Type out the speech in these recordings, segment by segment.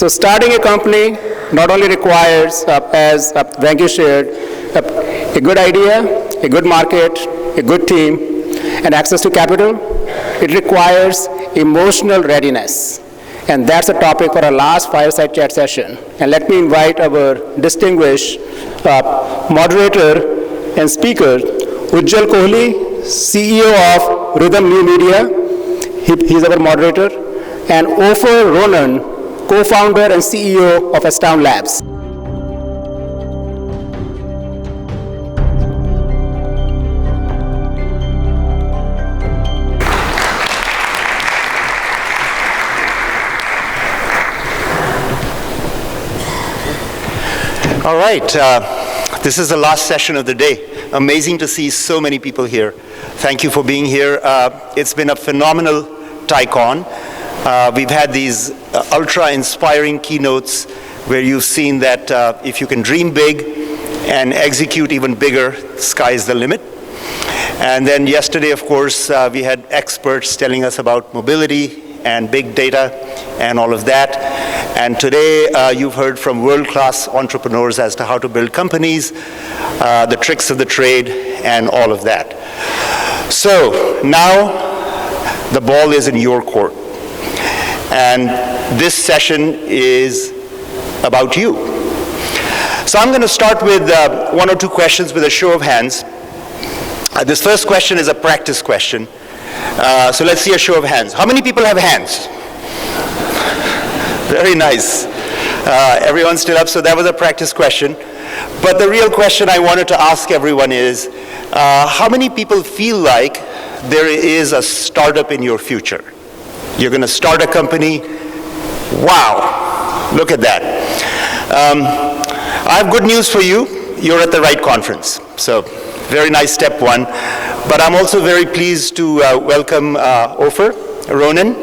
So starting a company not only requires, as Venki shared, a good idea, a good market, a good team, and access to capital. It requires emotional readiness. And that's the topic for our last Fireside Chat session. And let me invite our distinguished moderator and speaker, Ujjal Kohli, CEO of Rhythm NewMedia. He's our moderator. And Ofer Ronen, co-founder and CEO of Astound Labs. All right, this is the last session of the day. Amazing to see so many people here. Thank you for being here. It's been a phenomenal TiEcon. We've had these ultra-inspiring keynotes where you've seen that if you can dream big and execute even bigger, the sky's the limit. And then yesterday, of course, we had experts telling us about mobility and big data and all of that. And today, you've heard from world-class entrepreneurs as to how to build companies, the tricks of the trade, and all of that. So now, the ball is in your court. And this session is about you. So I'm going to start with one or two questions with a show of hands. This first question is a practice question. So let's see a show of hands. How many people have hands? Very nice. Everyone's still up, so that was a practice question. But the real question I wanted to ask everyone is, how many people feel like there is a startup in your future? You're going to start a company. Wow, look at that. I have good news for you. You're at the right conference. So very nice step one. But I'm also very pleased to welcome Ofer Ronen.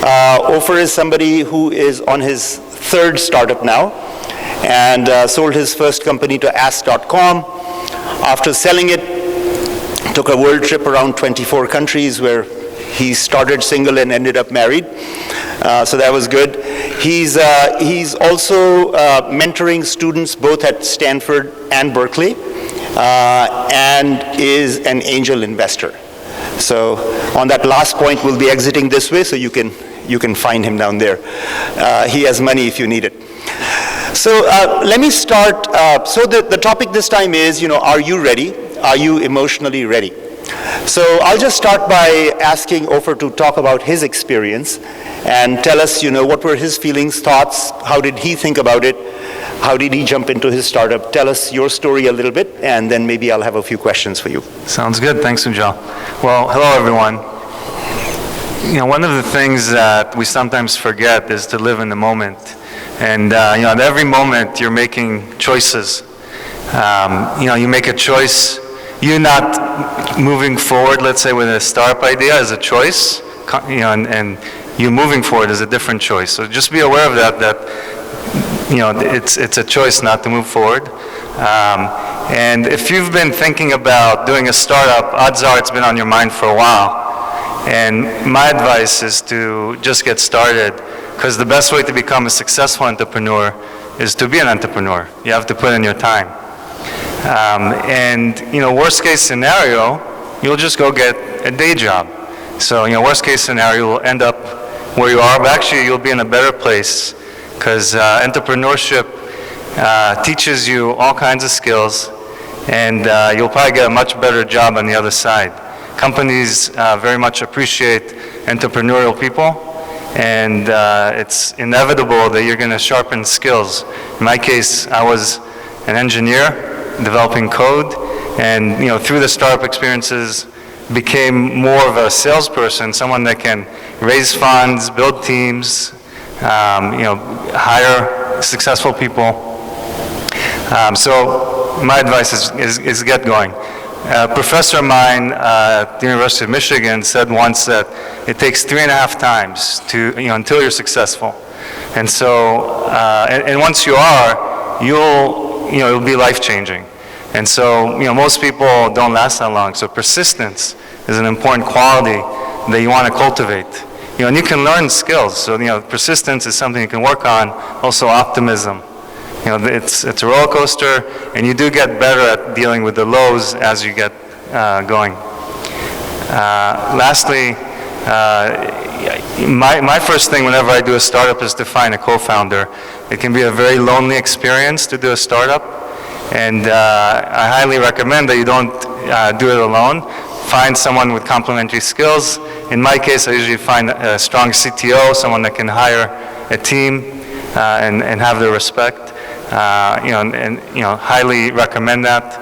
Ofer is somebody who is on his third startup now and sold his first company to Ask.com. After selling it, took a world trip around 24 countries where he started single and ended up married. So that was good. He's also mentoring students both at Stanford and Berkeley and is an angel investor. So on that last point, we'll be exiting this way so you can find him down there. He has money if you need it. So let me start. So the topic this time is, are you ready? Are you emotionally ready? So I'll just start by asking Ofer to talk about his experience and tell us, what were his feelings, thoughts, how did he think about it, how did he jump into his startup? Tell us your story a little bit, and then maybe I'll have a few questions for you. Sounds good. Thanks, Ujjal. Well, hello, everyone. One of the things that we sometimes forget is to live in the moment. And, at every moment, you're making choices. You make a choice. You not moving forward, let's say, with a startup idea is a choice, and you moving forward is a different choice. So just be aware of that it's a choice not to move forward. And if you've been thinking about doing a startup, odds are it's been on your mind for a while. And my advice is to just get started, because the best way to become a successful entrepreneur is to be an entrepreneur. You have to put in your time. And worst case scenario, you'll just go get a day job. So worst case scenario, you'll end up where you are, but actually you'll be in a better place, because entrepreneurship teaches you all kinds of skills, and you'll probably get a much better job on the other side. Companies very much appreciate entrepreneurial people, and it's inevitable that you're going to sharpen skills. In my case, I was an engineer developing code, and through the startup experiences became more of a salesperson, someone that can raise funds, build teams, hire successful people. So my advice is get going. A professor of mine at the University of Michigan said once that it takes 3.5 times to until you're successful, and so and once you are, it'll be life-changing. And so, most people don't last that long. So persistence is an important quality that you want to cultivate. and you can learn skills. So, persistence is something you can work on. Also, optimism. It's a roller coaster, and you do get better at dealing with the lows as you get going. Lastly, my first thing whenever I do a startup is to find a co-founder. It can be a very lonely experience to do a startup, and I highly recommend that you don't do it alone. Find someone with complementary skills. In my case, I usually find a strong CTO, someone that can hire a team and have their respect. Highly recommend that.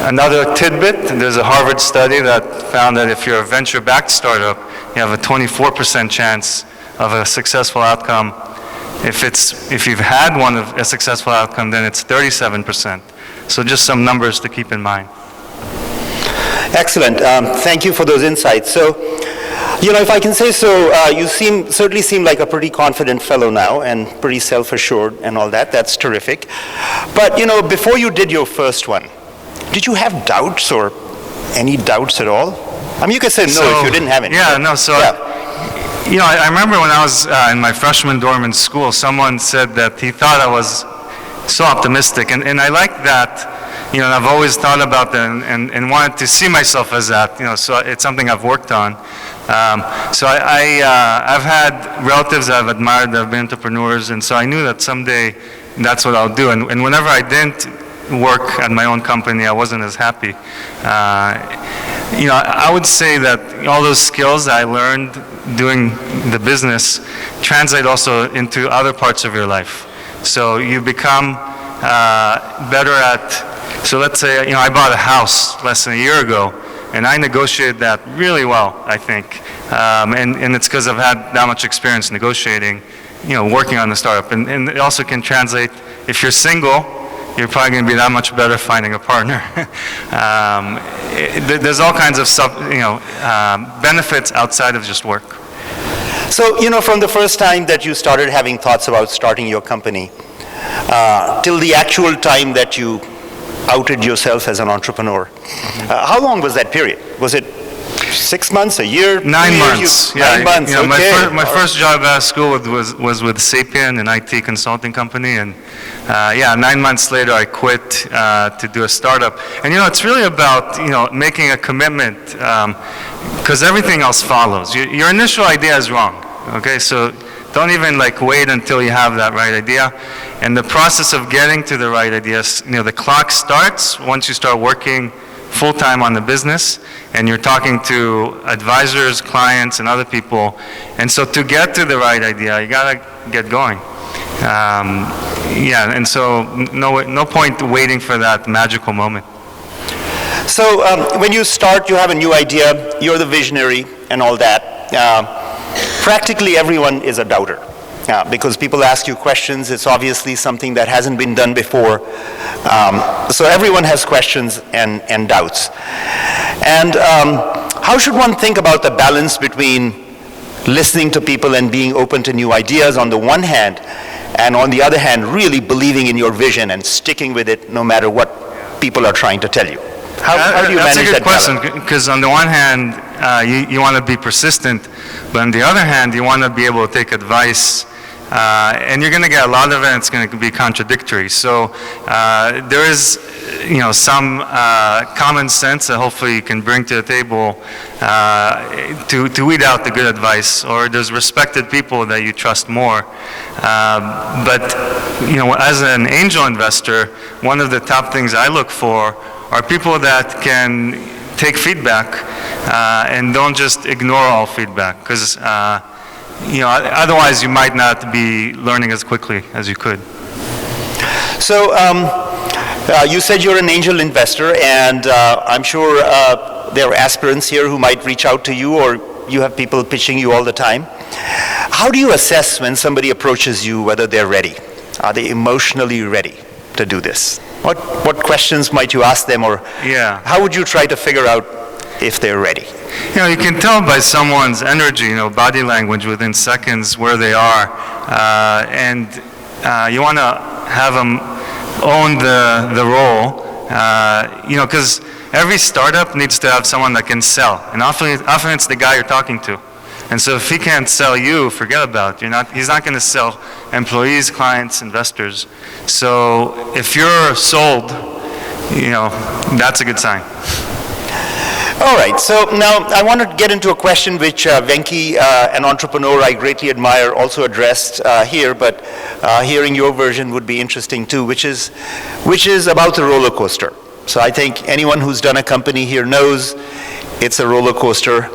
Another tidbit, there's a Harvard study that found that if you're a venture-backed startup, you have a 24% chance of a successful outcome. If you've had a successful outcome, then it's 37%. So just some numbers to keep in mind. Excellent. Thank you for those insights. So, if I can say so, you certainly seem like a pretty confident fellow now and pretty self-assured and all that. That's terrific. But, before you did your first one, did you have doubts or any doubts at all? I mean, you could say no if you didn't have any. Yeah, no, so, I remember when I was in my freshman dorm in school, someone said that he thought I was so optimistic, and I like that. I've always thought about that and wanted to see myself as that, so it's something I've worked on. So I've had relatives I've admired that have been entrepreneurs, and so I knew that someday that's what I'll do. And whenever I didn't work at my own company, I wasn't as happy. I would say that all those skills I learned doing the business translate also into other parts of your life. So you become better at, so let's say, I bought a house less than a year ago, and I negotiated that really well, I think. And it's because I've had that much experience negotiating, working on the startup. And it also can translate, if you're single, you're probably going to be that much better finding a partner. There's all kinds of benefits outside of just work. So, from the first time that you started having thoughts about starting your company, till the actual time that you outed yourself as an entrepreneur, how long was that period? Was it 6 months, a year? 9 months. 9 months, okay. My first job out of school was with Sapien, an IT consulting company, and 9 months later I quit to do a startup. And it's really about making a commitment, because everything else follows. Your initial idea is wrong, okay? So don't even wait until you have that right idea. And the process of getting to the right ideas, the clock starts once you start working full-time on the business, and you're talking to advisors, clients, and other people. And so to get to the right idea, you gotta get going. And so no point waiting for that magical moment. So when you start, you have a new idea, you're the visionary and all that. Practically everyone is a doubter. Because people ask you questions, it's obviously something that hasn't been done before. So everyone has questions and doubts. And how should one think about the balance between listening to people and being open to new ideas on the one hand, and on the other hand, really believing in your vision and sticking with it no matter what people are trying to tell you? How do you manage that balance? That's a good question, because on the one hand, you want to be persistent, but on the other hand, you want to be able to take advice. And you're going to get a lot of it, and it's going to be contradictory. So there is, some common sense that hopefully you can bring to the table to weed out the good advice, or there's respected people that you trust more. But as an angel investor, one of the top things I look for are people that can take feedback and don't just ignore all feedback, because otherwise you might not be learning as quickly as you could. So you said you're an angel investor, and I'm sure there are aspirants here who might reach out to you, or you have people pitching you all the time. How do you assess when somebody approaches you whether they're ready? Are they emotionally ready to do this? What questions might you ask them, or how would you try to figure out if they're ready? You can tell by someone's energy, body language within seconds where they are. And you want to have them own the role Because every startup needs to have someone that can sell, and often it's the guy you're talking to. And so if he can't sell you, forget about it. He's not going to sell employees, clients, investors. So if you're sold, that's a good sign. All right, so now I want to get into a question which Venki, an entrepreneur I greatly admire, also addressed here, but hearing your version would be interesting too, which is about the roller coaster. So I think anyone who's done a company here knows it's a roller coaster,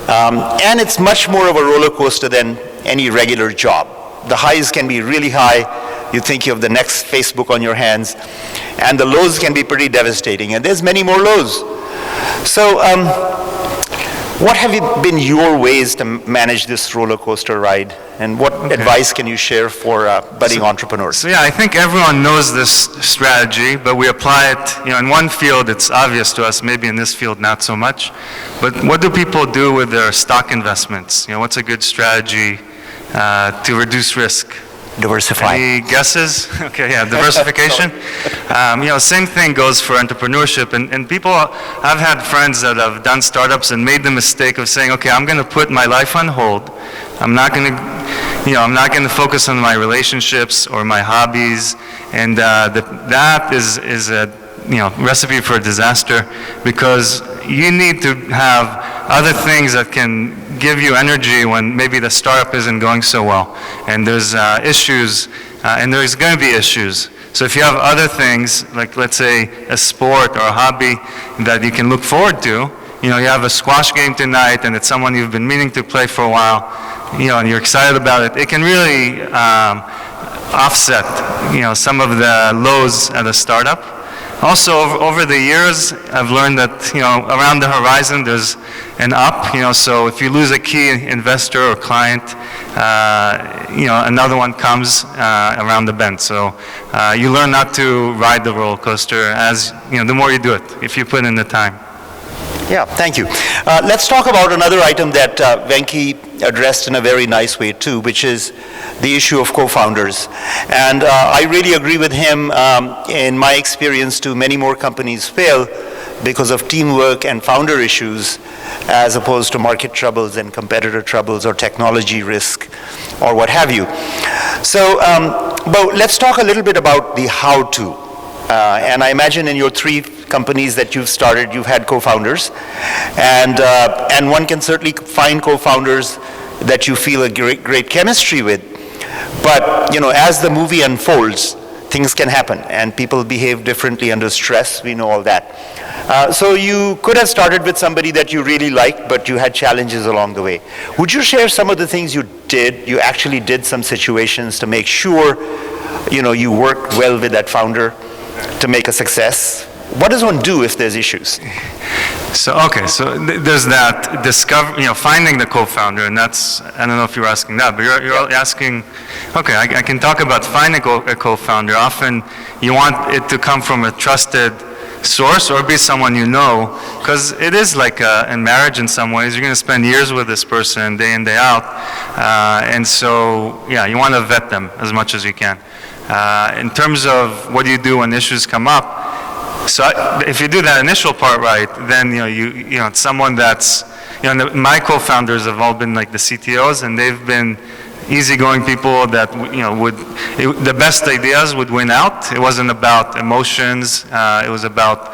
and it's much more of a roller coaster than any regular job. The highs can be really high. You think you have the next Facebook on your hands, and the lows can be pretty devastating, and there's many more lows. So what have been your ways to manage this roller coaster ride, and what advice can you share for budding entrepreneurs? So yeah, I think everyone knows this strategy, but we apply it, in one field it's obvious to us, maybe in this field not so much. But what do people do with their stock investments? What's a good strategy to reduce risk? Diversify. Any guesses? Okay, yeah, diversification. Same thing goes for entrepreneurship. And people, I've had friends that have done startups and made the mistake of saying, okay, I'm going to put my life on hold. I'm not going to focus on my relationships or my hobbies. And that is a recipe for disaster, because you need to have other things that can give you energy when maybe the startup isn't going so well, and there's issues, and there's going to be issues. So if you have other things, like let's say a sport or a hobby that you can look forward to, you have a squash game tonight and it's someone you've been meaning to play for a while, and you're excited about it, it can really offset, some of the lows at a startup. Also, over the years, I've learned that, around the horizon, there's an up, so if you lose a key investor or client, another one comes around the bend. So you learn not to ride the roller coaster as, the more you do it, if you put in the time. Yeah, thank you. Let's talk about another item that Venki addressed in a very nice way too, which is the issue of co-founders. And I really agree with him. In my experience too, many more companies fail because of teamwork and founder issues, as opposed to market troubles and competitor troubles or technology risk or what have you. So, but let's talk a little bit about the how-to. And I imagine in your 3 companies that you've started, you've had co-founders, and one can certainly find co-founders that you feel a great chemistry with. But as the movie unfolds, things can happen, and people behave differently under stress. We know all that. So you could have started with somebody that you really liked, but you had challenges along the way. Would you share some of the things you did? You actually did some situations to make sure you worked well with that founder to make a success. What does one do if there's issues? So there's that finding the co-founder, and that's, I don't know if you're asking that, but you're asking, okay, I can talk about finding a co-founder. Often you want it to come from a trusted source or be someone because it is like in marriage in some ways. You're going to spend years with this person day in, day out, and so, you want to vet them as much as you can. In terms of what do you do when issues come up, so if you do that initial part right, then it's someone that's, my co-founders have all been like the CTOs, and they've been easygoing people that the best ideas would win out. It wasn't about emotions. It was about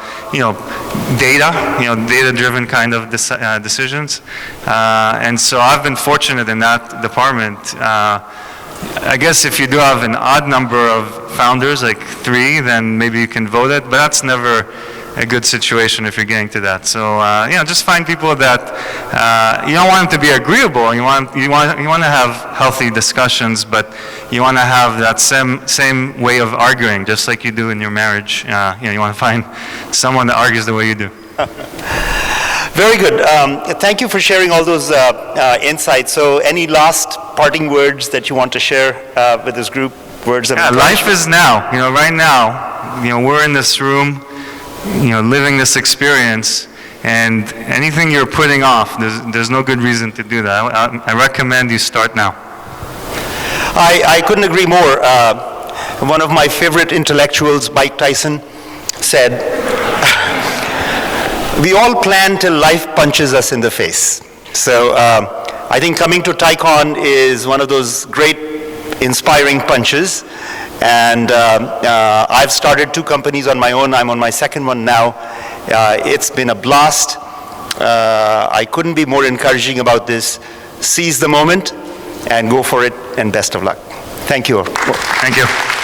data-driven kind of decisions. And so I've been fortunate in that department. I guess if you do have an odd number of founders, like 3, then maybe you can vote it, but that's never a good situation if you're getting to that. So, just find people that you don't want them to be agreeable. You want to have healthy discussions, but you want to have that same way of arguing, just like you do in your marriage. You want to find someone that argues the way you do. Very good. Thank you for sharing all those insights. So any last parting words that you want to share with this group? Words of life is now. Right now, we're in this room, living this experience, and anything you're putting off, there's no good reason to do that. I recommend you start now. I couldn't agree more. One of my favorite intellectuals, Mike Tyson, said, We all plan till life punches us in the face. So I think coming to TiEcon is one of those great inspiring punches. And I've started 2 companies on my own. I'm on my second one now. It's been a blast. I couldn't be more encouraging about this. Seize the moment and go for it, and best of luck. Thank you. Thank you.